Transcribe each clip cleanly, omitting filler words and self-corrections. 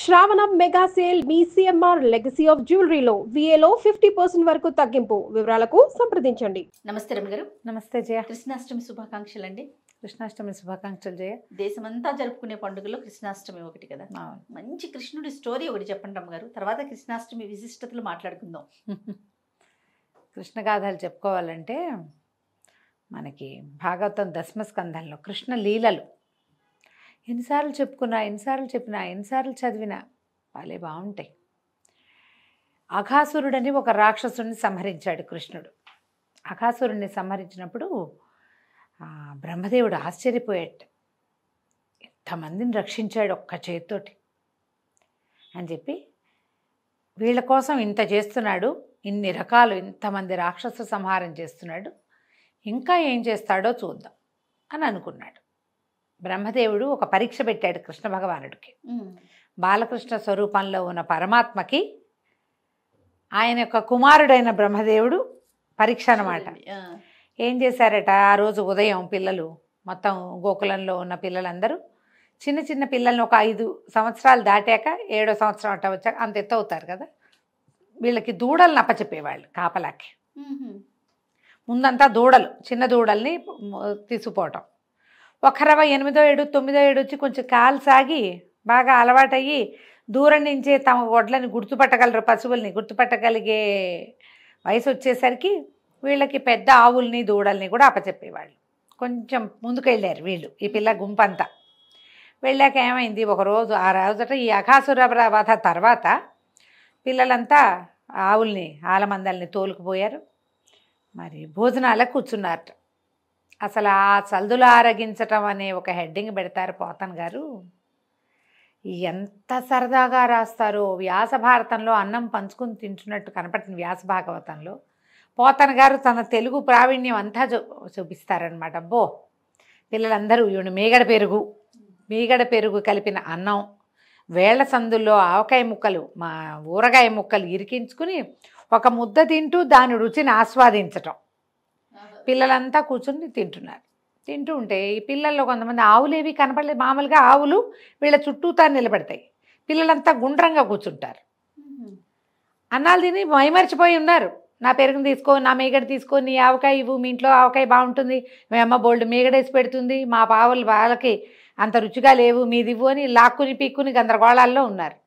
శ్రావణ mega sale మీ CMR legacy of జ్యువెలరీలో VAలో 50% వరకు తగ్గింపు. వివరాలకు సంప్రదించండి. నమస్తే రమ్య గారు. నమస్తే జయ. కృష్ణాష్టమి శుభాకాంక్షలు అండి. కృష్ణాష్టమి శుభాకాంక్షలు జయ. దేశమంతా జరుపుకునే పండుగలో కృష్ణాష్టమి ఒకటి కదా. మంచి కృష్ణుడి స్టోరీ ఒకటి చెప్పండి రమ్య గారు. తర్వాత కృష్ణాష్టమి విశిష్టతలు మాట్లాడుకుందాం. కృష్ణగాథలు చెప్పుకోవాలంటే మనకి భాగవతం దశమస్కంధంలో కృష్ణ లీలలు ఎన్నిసార్లు చెప్పుకున్నా, ఎన్నిసార్లు చదివినా వాళ్ళే బాగుంటాయి. అఘాసురుడని ఒక రాక్షసుడిని సంహరించాడు కృష్ణుడు. అఘాసురుడిని సంహరించినప్పుడు బ్రహ్మదేవుడు ఆశ్చర్యపోయాడు. ఎంతమందిని రక్షించాడు ఒక్క చేతితోటి అని చెప్పి, వీళ్ళ కోసం ఇంత చేస్తున్నాడు, ఇన్ని రకాలు ఇంతమంది రాక్షస సంహారం చేస్తున్నాడు, ఇంకా ఏం చేస్తాడో చూద్దాం అని అనుకున్నాడు. బ్రహ్మదేవుడు ఒక పరీక్ష పెట్టాడు కృష్ణ భగవానుడికి. బాలకృష్ణ స్వరూపంలో ఉన్న పరమాత్మకి ఆయన యొక్క కుమారుడైన బ్రహ్మదేవుడు పరీక్ష అన్నమాట. ఏం చేశారట, ఆ రోజు ఉదయం పిల్లలు మొత్తం గోకులంలో ఉన్న పిల్లలందరూ చిన్న చిన్న పిల్లల్ని ఒక 5 సంవత్సరాలు దాటాక 7వ సంవత్సరం అట్ట వచ్చాక అంత ఎత్తు అవుతారు కదా, వీళ్ళకి దూడలను అప్పచెప్పేవాళ్ళు కాపలాకి. ముందంతా దూడలు, చిన్న దూడల్ని తీసుకుపోవటం. ఒక 8వ ఏడు 9వ ఏడు వచ్చి కొంచెం కాలు సాగి బాగా అలవాటయ్యి దూరం నుంచే తమ గొడ్లని గుర్తుపట్టగలరు, పశువుల్ని గుర్తుపట్టగలిగే వయసు వచ్చేసరికి వీళ్ళకి పెద్ద ఆవుల్ని దూడల్ని కూడా అప్పచెప్పేవాళ్ళు. కొంచెం ముందుకు వెళ్ళారు వీళ్ళు, ఈ పిల్ల గుంపంతా. వెళ్ళాక ఏమైంది, ఒకరోజు ఆ రోజట ఈ అఘాసుర వధ తర్వాత పిల్లలంతా ఆవుల్ని ఆలమందల్ని తోలుకుపోయారు. మరి భోజనాలకు కూర్చున్నారట. అసలు ఆ చల్దులు ఆరగించటం అనే ఒక హెడ్డింగ్ పెడతారు పోతన్ గారు. ఎంత సరదాగా రాస్తారో. వ్యాస భారతంలో అన్నం పంచుకుని తింటున్నట్టు కనపడుతుంది. వ్యాస భాగవతంలో పోతన్ గారు తన తెలుగు ప్రావీణ్యం అంతా చూపిస్తారనమాట. అబ్బో, పిల్లలందరూ మీగడ పెరుగు కలిపిన అన్నం, వేళ్ల సందుల్లో ఆవకాయ ముక్కలు, ఊరగాయ ముక్కలు ఇరికించుకుని ఒక ముద్ద తింటూ దాని రుచిని ఆస్వాదించటం. పిల్లలంతా కూర్చుని తింటూ ఉంటే ఈ పిల్లల్లో కొంతమంది ఆవులేవి కనపడలేదు. మామూలుగా ఆవులు వీళ్ళ చుట్టూతా నిలబడతాయి, పిల్లలంతా గుండ్రంగా కూర్చుంటారు. అన్నాలు తిని మైమర్చిపోయి ఉన్నారు. నా పెరుగుని తీసుకో, నా మీగడ తీసుకో, నీ ఆవకాయ ఇవ్వు, మీ ఇంట్లో ఆవకాయ బాగుంటుంది, మీ అమ్మ బోల్డ్ మీగడేసి పెడుతుంది, మా పావులు వాళ్ళకి అంత రుచిగా లేవు, మీదివ్వు అని లాక్కుని పీక్కుని గందరగోళాల్లో ఉన్నారు.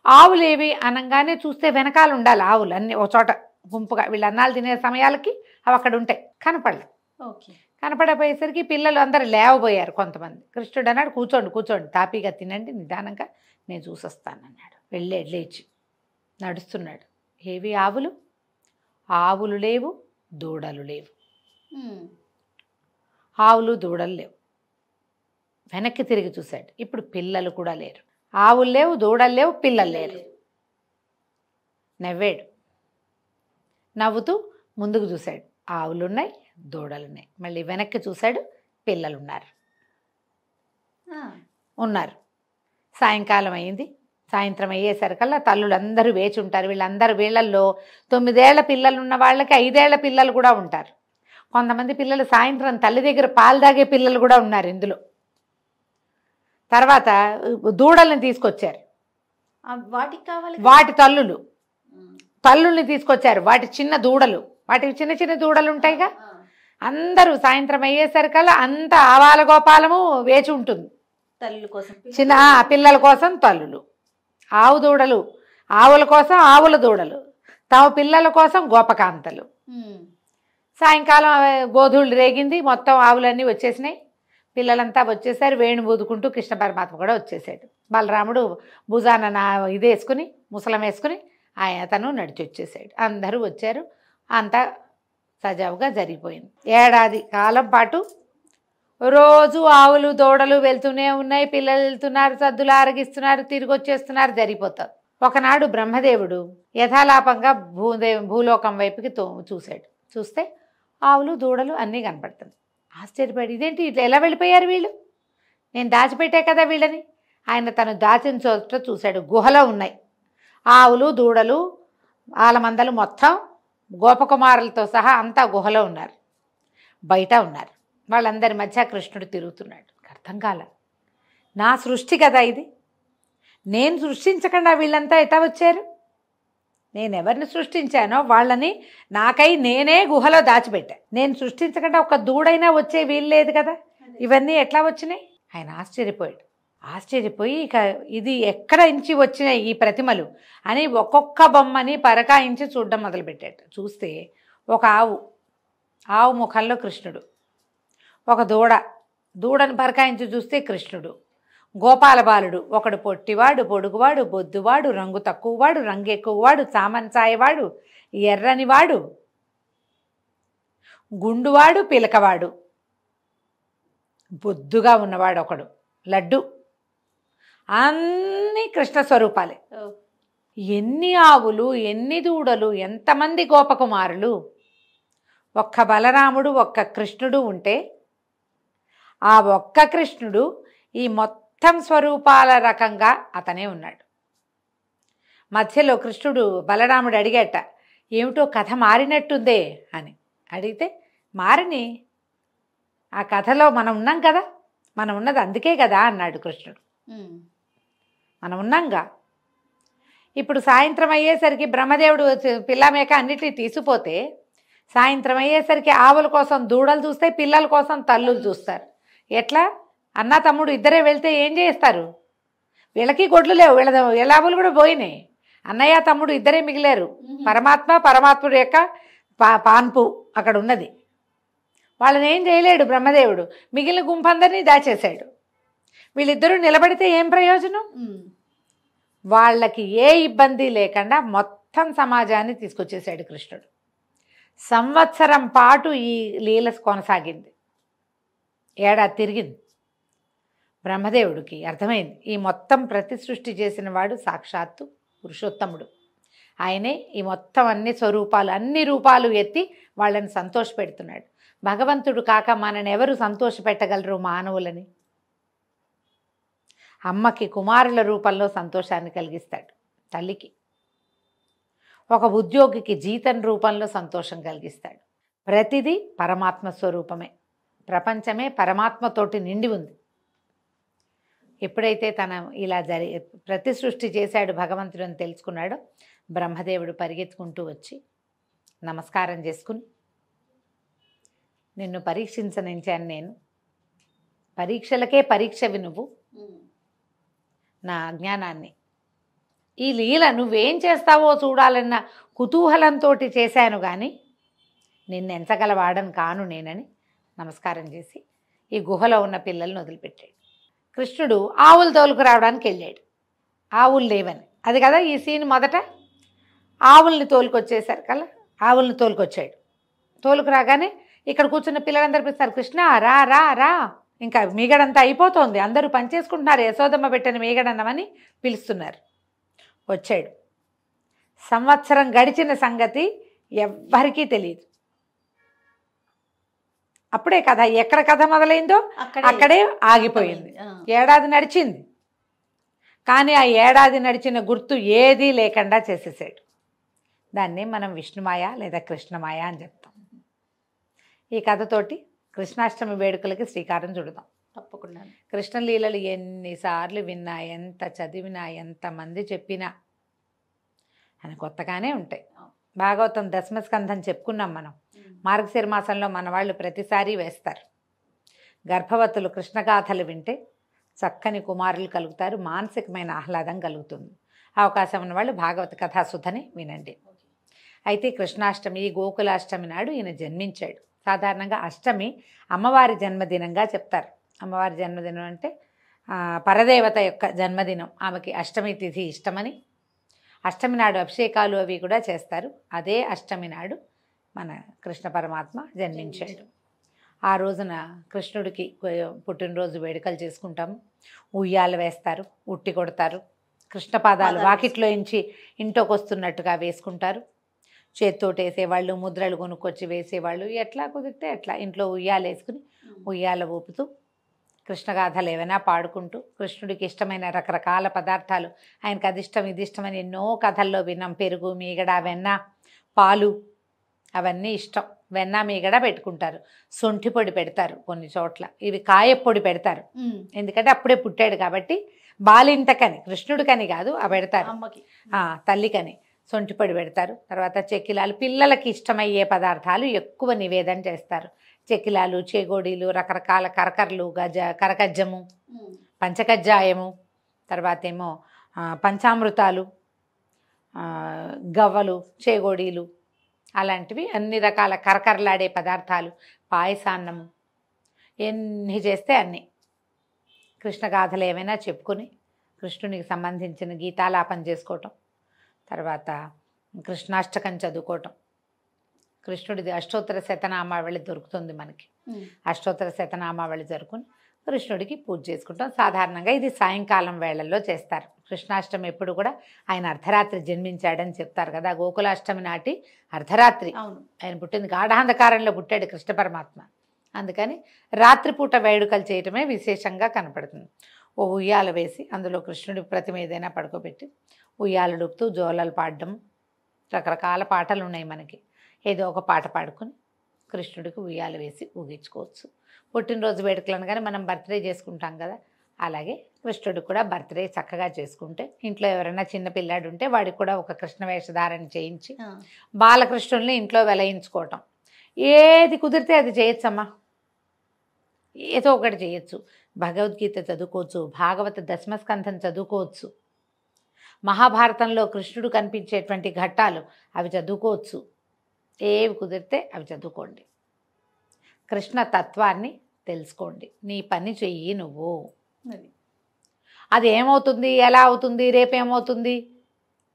ఆవులేవి అనగానే చూస్తే వెనకాల ఉండాలి ఆవులు అన్నీ ఒక చోట గుంపుగా. వీళ్ళు అన్నాలు తినే సమయాలకి అవి అక్కడ ఉంటాయి, కనపడలేదు. కనపడపోయేసరికి పిల్లలు అందరూ లేవబోయారు. కొంతమంది కృష్ణుడు అన్నాడు, కూర్చోండి తాపీగా తినండి, నిదానంగా నేను చూసొస్తానన్నాడు. లేచి నడుస్తున్నాడు. ఏవి ఆవులు లేవు, దూడలు లేవు. ఆవులు దూడలు లేవు. వెనక్కి తిరిగి చూశాడు. ఇప్పుడు పిల్లలు కూడా లేరు. ఆవులు లేవు, దూడలు లేవు, పిల్లలు లేరు. నవ్వాడు. నవ్వుతూ ముందుకు చూశాడు. ఆవులున్నాయి, దూడలున్నాయి. మళ్ళీ వెనక్కి చూశాడు. పిల్లలున్నారు. సాయంకాలం అయింది. సాయంత్రం అయ్యేసరికల్లా తల్లులందరూ వేచి ఉంటారు. వీళ్ళల్లో 9 ఏళ్ల పిల్లలు ఉన్న వాళ్ళకి 5 ఏళ్ల పిల్లలు కూడా ఉంటారు. కొంతమంది పిల్లలు సాయంత్రం తల్లి దగ్గర పాలు తాగే పిల్లలు కూడా ఉన్నారు ఇందులో. తర్వాత దూడల్ని తీసుకొచ్చారు. వాటికి కావాలి వాటి తల్లుల్ని తీసుకొచ్చారు. వాటి చిన్న దూడలు, వాటికి చిన్న చిన్న దూడలు ఉంటాయిగా. అందరూ సాయంత్రం అయ్యేసరికల్లా అంత ఆవాల గోపాలము వేచి ఉంటుంది. తల్లుల కోసం చిన్న పిల్లల కోసం తల్లులు, ఆవు దూడలు ఆవుల కోసం ఆవుల దూడలు, తమ పిల్లల కోసం గోపకాంతలు. సాయంకాలం గోధుళ్ళు రేగింది, మొత్తం ఆవులన్నీ వచ్చేసినాయి, పిల్లలంతా వచ్చేసారు. వేణు బూదుకుంటూ కృష్ణ పరమాత్మ కూడా వచ్చేసాడు. బలరాముడు భుజాన ఇదేసుకుని ముసలం వేసుకుని తను నడిచి వచ్చేసాడు. అందరూ వచ్చారు. అంతా సజావుగా జరిగిపోయింది. ఏడాది కాలం పాటు రోజు ఆవులు దూడలు వెళ్తూనే ఉన్నాయి, పిల్లలు వెళ్తున్నారు, సద్దులు ఆరగిస్తున్నారు, తిరిగి వచ్చేస్తున్నారు, జరిగిపోతారు. ఒకనాడు బ్రహ్మదేవుడు యథాలాపంగా భూలోకం వైపుకి చూశాడు. చూస్తే ఆవులు దూడలు అన్నీ కనపడుతుంది. ఆశ్చర్యపడి, ఇదేంటి ఇట్లా ఎలా వెళ్ళిపోయారు వీళ్ళు, నేను దాచిపెట్టే కదా వీళ్ళని. ఆయన తను దాచిన చోట చూశాడు. గుహలో ఉన్నాయి ఆవులు దూడలు ఆలమందలు, మొత్తం గోపకుమారులతో సహా అంతా గుహలో ఉన్నారు, బయట ఉన్నారు. వాళ్ళందరి మధ్య కృష్ణుడు తిరుగుతున్నాడు. అర్థం కాల, నా సృష్టి కదా ఇది, నేను సృష్టించకుండా వీళ్ళంతా ఎటా వచ్చారు? నేను ఎవరిని సృష్టించానో వాళ్ళని నాకై నేనే గుహలో దాచిపెట్టా. నేను సృష్టించకుండా ఒక దూడైనా వచ్చే వీలు లేదు కదా, ఇవన్నీ ఎట్లా వచ్చినాయి? ఆయన ఆశ్చర్యపోయాడు. ఆశ్చర్యపోయి ఇక ఇది ఎక్కడ నుంచి వచ్చినాయి ఈ ప్రతిమలు అని ఒక్కొక్క బొమ్మని పరకాయించి చూడడం మొదలుపెట్టాడు. చూస్తే ఒక ఆవు ముఖంలో కృష్ణుడు, ఒక దూడని పరకాయించి చూస్తే కృష్ణుడు, గోపాల బాలుడు, ఒకడు పొట్టివాడు, పొడుగువాడు, బొద్దువాడు, రంగు తక్కువవాడు, రంగు ఎక్కువవాడు, చామన్సాయవాడు, ఎర్రనివాడు, గుండువాడు, పిలకవాడు, బొద్దుగా ఉన్నవాడు ఒకడు, లడ్డు, అన్నీ కృష్ణ స్వరూపాలే. ఎన్ని ఆవులు, ఎన్ని దూడలు, ఎంతమంది గోపకుమారులు! ఒక్క బలరాముడు, ఒక్క కృష్ణుడు ఉంటే ఆ ఒక్క కృష్ణుడు ఈ మొత్తం స్వరూపాల రకంగా అతనే ఉన్నాడు. మధ్యలో కృష్ణుడు బలరాముడు అడిగేట, ఏమిటో కథ మారినట్టుందే అని అడిగితే, మారిని ఆ కథలో మనం ఉన్నాం కదా, మనం ఉన్నది అందుకే కదా అన్నాడు కృష్ణుడు. మనం ఉన్నాంగా. ఇప్పుడు సాయంత్రం అయ్యేసరికి బ్రహ్మదేవుడు పిల్లమేక అన్నిటినీ తీసిపోతే, సాయంత్రం అయ్యేసరికి ఆవుల కోసం దూడలు చూస్తాయి, పిల్లల కోసం తల్లులు చూస్తారు. ఎట్లా? అన్న తమ్ముడు ఇద్దరే వెళ్తే ఏం చేస్తారు? వీళ్ళకి గొడ్లు లేవు, వీళ్ళ ఆవులు కూడా పోయినాయి. అన్నయ్య తమ్ముడు ఇద్దరే మిగిలారు. పరమాత్ముడు యొక్క పాన్పు అక్కడ ఉన్నది. వాళ్ళని ఏం చేయలేడు బ్రహ్మదేవుడు. మిగిలిన గుంపందరినీ దాచేశాడు. వీళ్ళిద్దరూ నిలబడితే ఏం ప్రయోజనం? వాళ్ళకి ఏ ఇబ్బంది లేకుండా మొత్తం సమాజాన్ని తీసుకొచ్చేసాడు కృష్ణుడు. సంవత్సరం పాటు ఈ లీల కొనసాగింది. ఏడాది తిరిగింది. బ్రహ్మదేవుడికి అర్థమైంది, ఈ మొత్తం ప్రతి సృష్టి చేసిన వాడు సాక్షాత్తు పురుషోత్తముడు. ఆయనే ఈ మొత్తం అన్ని స్వరూపాలు, అన్ని రూపాలు ఎత్తి వాళ్ళని సంతోషపెడుతున్నాడు. భగవంతుడు కాక మనని ఎవరు సంతోషపెట్టగలరు మానవులని? అమ్మకి కుమారుల రూపంలో సంతోషాన్ని కలిగిస్తాడు, తల్లికి. ఒక ఉద్యోగికి జీతం రూపంలో సంతోషం కలిగిస్తాడు. ప్రతిదీ పరమాత్మ స్వరూపమే. ప్రపంచమే పరమాత్మతోటి నిండి ఉంది. ఎప్పుడైతే తన ఇలా ప్రతి సృష్టి చేశాడు భగవంతుడు అని తెలుసుకున్నాడో, బ్రహ్మదేవుడు పరిగెత్తుకుంటూ వచ్చి నమస్కారం చేసుకుని, నిన్ను పరీక్షించనించాను నేను, పరీక్షలకే పరీక్షవి నువ్వు, నా అజ్ఞానాన్ని, ఈ లీల నువ్వేం చేస్తావో చూడాలన్న కుతూహలంతో చేశాను కానీ నిన్ను ఎంచగలవాడని కాను నేనని నమస్కారం చేసి ఈ గుహలో ఉన్న పిల్లల్ని వదిలిపెట్టాడు. కృష్ణుడు ఆవులు తోలుకు రావడానికి వెళ్ళాడు. ఆవులు లేవని, అది కదా ఈ సీన్. మొదట ఆవుల్ని తోలుకొచ్చేసారు కల్లా, ఆవుల్ని తోలుకొచ్చాడు. తోలుకు రాగానే ఇక్కడ కూర్చున్న పిల్లలందరూ పిలుస్తారు, కృష్ణ రా రా రా, ఇంకా మీగడంతా అయిపోతోంది, అందరూ పనిచేసుకుంటున్నారు, యశోదమ్మ పెట్టిన మీగడన్నమని పిలుస్తున్నారు. వచ్చాడు. సంవత్సరం గడిచిన సంగతి ఎవ్వరికీ తెలియదు. అప్పుడే కథ, ఎక్కడ కథ మొదలైందో అక్కడే ఆగిపోయింది. ఏడాది నడిచింది కానీ ఆ ఏడాది నడిచిన గుర్తు ఏదీ లేకుండా చేసేసాడు. దాన్ని మనం విష్ణుమాయ లేదా కృష్ణమాయ అని చెప్తాం. ఈ కథతోటి కృష్ణాష్టమి వేడుకలకి శ్రీకారం చుడదాం. తప్పకుండా. కృష్ణలీలలు ఎన్నిసార్లు విన్నా, ఎంత చదివినా, ఎంతమంది చెప్పినా అని కొత్తగానే ఉంటాయి. భాగవతం దశమస్కంధం చెప్పుకున్నాం మనం. మార్గశిర మాసంలో మన వాళ్ళు ప్రతిసారి వేస్తారు. గర్భవతులు కృష్ణగాథలు వింటే చక్కని కుమారులు కలుగుతారు, మానసికమైన ఆహ్లాదం కలుగుతుంది. అవకాశం ఉన్న వాళ్ళు భాగవత కథాసుధని వినండి. అయితే కృష్ణాష్టమి, గోకులాష్టమి నాడు ఈయన జన్మించాడు. సాధారణంగా అష్టమి అమ్మవారి జన్మదినంగా చెప్తారు. అమ్మవారి జన్మదినం అంటే పరదేవత యొక్క జన్మదినం. ఆమెకి అష్టమి తిథి ఇష్టమని అష్టమి నాడు అభిషేకాలు అవి కూడా చేస్తారు. అదే అష్టమి నాడు మన కృష్ణ పరమాత్మ జన్మించాడు. ఆ రోజున కృష్ణుడికి పుట్టినరోజు వేడుకలు చేసుకుంటాము. ఉయ్యాలు వేస్తారు, ఉట్టి కొడతారు, కృష్ణ పాదాలు వాకిట్లో నుంచి ఇంట్లోకి వస్తున్నట్టుగా వేసుకుంటారు. చేత్తోటి వేసేవాళ్ళు, ముద్రలు కొనుక్కొచ్చి వేసేవాళ్ళు, ఎట్లా కుదిరితే అట్లా ఇంట్లో ఉయ్యాలు వేసుకుని ఉయ్యాల ఊపుతూ కృష్ణగాథలు ఏవైనా పాడుకుంటూ కృష్ణుడికి ఇష్టమైన రకరకాల పదార్థాలు, ఆయనకు అది ఇష్టం ఇది ఇష్టమని ఎన్నో కథల్లో విన్నాం. పెరుగు, మీగడ, వెన్న, పాలు అవన్నీ ఇష్టం. వెన్న మీగడ పెట్టుకుంటారు, శొంఠి పొడి పెడతారు, కొన్ని చోట్ల ఇవి కాయ పొడి పెడతారు. ఎందుకంటే అప్పుడే పుట్టాడు కాబట్టి బాలింతకని, కృష్ణుడికని కాదు ఆ పెడతారు, అమ్మకి తల్లికని శొంఠి పొడి పెడతారు. తర్వాత చెక్కిలాలు, పిల్లలకి ఇష్టమయ్యే పదార్థాలు ఎక్కువ నివేదన చేస్తారు. చెక్కిలాలు, చేగోడీలు, రకరకాల కరకరలు, కరకజ్జము, పంచకజ్జాయము, తర్వాత ఏమో పంచామృతాలు, గవ్వలు, చేగోడీలు, అలాంటివి అన్ని రకాల కరకరలాడే పదార్థాలు, పాయసాన్నము, ఎన్ని చేస్తే అన్నీ. కృష్ణగాథలు ఏమైనా చెప్పుకొని కృష్ణునికి సంబంధించిన గీతాలాపన చేసుకోవటం, తర్వాత కృష్ణాష్టకం చదువుకోవటం. కృష్ణుడిది అష్టోత్తర శతనామావళి దొరుకుతుంది మనకి. అష్టోత్తర శతనామావళి జరుపుకొని కృష్ణుడికి పూజ చేసుకుంటాం. సాధారణంగా ఇది సాయంకాలం వేళల్లో చేస్తారు. కృష్ణాష్టమి ఎప్పుడు కూడా ఆయన అర్ధరాత్రి జన్మించాడని చెప్తారు కదా. గోకులాష్టమి నాటి అర్ధరాత్రి ఆయన పుట్టింది, గాఢాంధకారంలో పుట్టాడు కృష్ణ పరమాత్మ. అందుకని రాత్రిపూట వేడుకలు చేయటమే విశేషంగా కనపడుతుంది. ఓ ఉయ్యాల వేసి అందులో కృష్ణుడి ప్రతిమ ఏదైనా పడుకోబెట్టి ఉయ్యాలడుపుతూ జోలలు పాడడం, రకరకాల పాటలు ఉన్నాయి మనకి. ఏదో ఒక పాట పాడుకొని కృష్ణుడికి ఉయ్యాల వేసి ఊగించుకోవచ్చు. పుట్టినరోజు వేడుకలు అనగానే మనం బర్త్డే చేసుకుంటాం కదా, అలాగే కృష్ణుడికి కూడా బర్త్డే చక్కగా చేసుకుంటే, ఇంట్లో ఎవరైనా చిన్న పిల్లాడు ఉంటే వాడికి కూడా ఒక కృష్ణ వేషధారణ చేయించి బాలకృష్ణుల్ని ఇంట్లో వెలయించుకోవటం. ఏది కుదిరితే అది చేయొచ్చమ్మా, ఏదో ఒకటి చేయొచ్చు. భగవద్గీత చదువుకోవచ్చు, భాగవత దశమస్కంధం చదువుకోవచ్చు, మహాభారతంలో కృష్ణుడు కనిపించేటువంటి ఘట్టాలు అవి చదువుకోవచ్చు. ఏవి కుదిరితే అవి చదువుకోండి. కృష్ణ తత్వాన్ని తెలుసుకోండి. నీ పని చెయ్యి నువ్వు. అది ఏమవుతుంది, ఎలా అవుతుంది, రేపేమవుతుంది,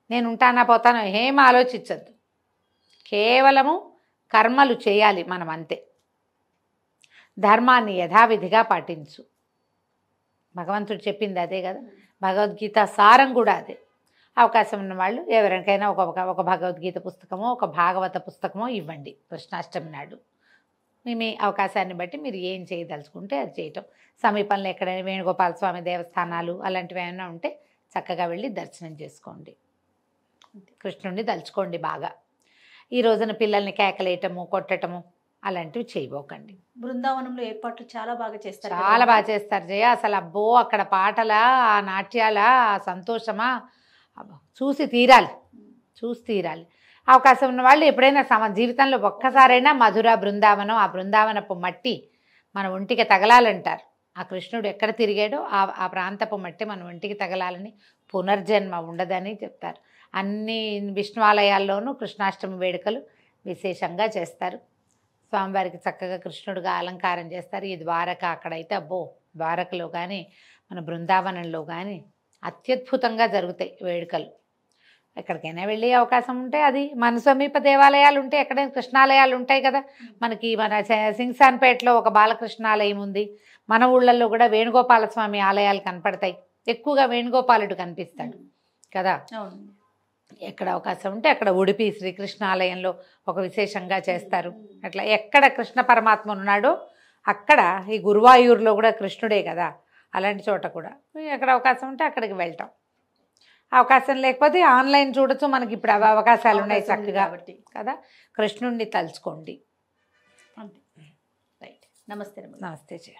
నేను ఉంటానా పోతానో ఏం ఆలోచించద్దు. కేవలము కర్మలు చేయాలి మనం, అంతే. ధర్మాన్ని యథావిధిగా పాటించు. భగవంతుడు చెప్పింది అదే కదా, భగవద్గీత సారం కూడా అదే. అవకాశం ఉన్న వాళ్ళు ఎవరికైనా ఒక భగవద్గీత పుస్తకమో ఒక భాగవత పుస్తకమో ఇవ్వండి కృష్ణాష్టమి నాడు. మీ అవకాశాన్ని బట్టి మీరు ఏం చేయదలుచుకుంటే అది చేయటం. సమీపంలో ఎక్కడైనా వేణుగోపాల స్వామి దేవస్థానాలు అలాంటివి ఏమైనా ఉంటే చక్కగా వెళ్ళి దర్శనం చేసుకోండి, కృష్ణుడిని తలుచుకోండి బాగా. ఈ రోజున పిల్లల్ని కేకలేయటము, కొట్టటము అలాంటివి చేయబోకండి. బృందావనంలో ఏర్పాట్లు చాలా బాగా చేస్తారు, చాలా బాగా చేస్తారు జయ. అసలు అబ్బో, అక్కడ పాటలా, ఆ నాట్యాలా, ఆ సంతోషమా, చూసి తీరాలి, చూసి తీరాలి. అవకాశం ఉన్న వాళ్ళు ఎప్పుడైనా జీవితంలో ఒక్కసారైనా మధుర బృందావనం, ఆ బృందావనపు మట్టి మన ఒంటికి తగలాలంటారు. ఆ కృష్ణుడు ఎక్కడ తిరిగాడో ఆ ప్రాంతపు మట్టి మన ఒంటికి తగలాలని, పునర్జన్మ ఉండదని చెప్తారు. అన్ని విష్ణువాలయాల్లోనూ కృష్ణాష్టమి వేడుకలు విశేషంగా చేస్తారు. స్వామివారికి చక్కగా కృష్ణుడిగా అలంకారం చేస్తారు. ఈ ద్వారక అక్కడైతే అబ్బో, ద్వారకలో కానీ మన బృందావనంలో కానీ అత్యద్భుతంగా జరుగుతాయి వేడుకలు. ఎక్కడికైనా వెళ్ళే అవకాశం ఉంటే, అది మన సమీప దేవాలయాలు ఉంటే, ఎక్కడైనా కృష్ణాలయాలు ఉంటాయి కదా మనకి. మన సింగ్సాన్పేటలో ఒక బాలకృష్ణాలయం ఉంది. మన ఊళ్ళల్లో కూడా వేణుగోపాల స్వామి ఆలయాలు కనపడతాయి. ఎక్కువగా వేణుగోపాలుడు కనిపిస్తాడు కదా. ఎక్కడ అవకాశం ఉంటే అక్కడ ఉడిపి శ్రీకృష్ణ ఆలయంలో ఒక విశేషంగా చేస్తారు. అట్లా ఎక్కడ కృష్ణ పరమాత్మ ఉన్నాడో అక్కడ, ఈ గురువాయూరులో కూడా కృష్ణుడే కదా, అలాంటి చోట కూడా ఎక్కడ అవకాశం ఉంటే అక్కడికి వెళ్తాం. అవకాశం లేకపోతే ఆన్లైన్ చూడొచ్చు, మనకి ఇప్పుడు అవకాశాలు ఉన్నాయి చక్కగా కదా. కృష్ణుడిని తలుచుకోండి. రైట్. నమస్తే. నమస్తే జయ.